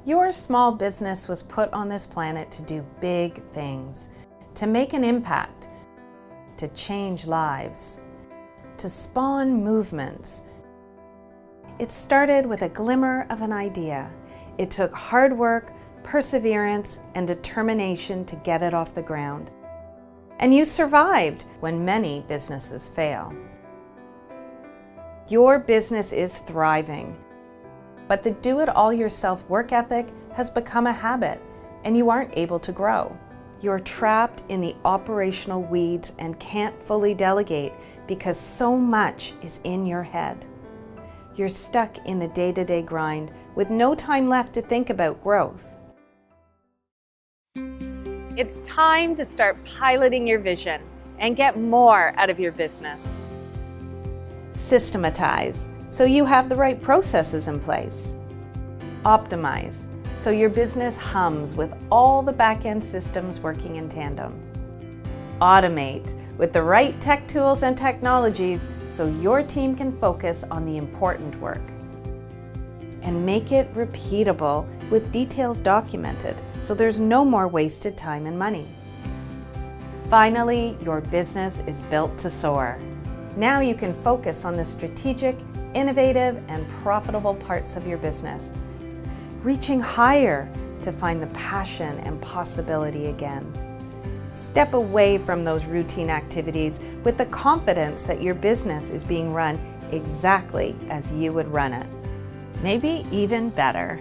Your small business was put on this planet to do big things, to make an impact, to change lives, to spawn movements. It started with a glimmer of an idea. It took hard work, perseverance, and determination to get it off the ground. And you survived when many businesses fail. Your business is thriving, but the do-it-all-yourself work ethic has become a habit, and you aren't able to grow. You're trapped in the operational weeds and can't fully delegate because so much is in your head. You're stuck in the day-to-day grind with no time left to think about growth. It's time to start piloting your vision and get more out of your business. Systematize, so you have the right processes in place. Optimize, so your business hums with all the back-end systems working in tandem. Automate, with the right tech tools and technologies so your team can focus on the important work. And make it repeatable with details documented so there's no more wasted time and money. Finally, your business is built to soar. Now you can focus on the strategic, innovative, and profitable parts of your business, reaching higher to find the passion and possibility again. Step away from those routine activities with the confidence that your business is being run exactly as you would run it. Maybe even better.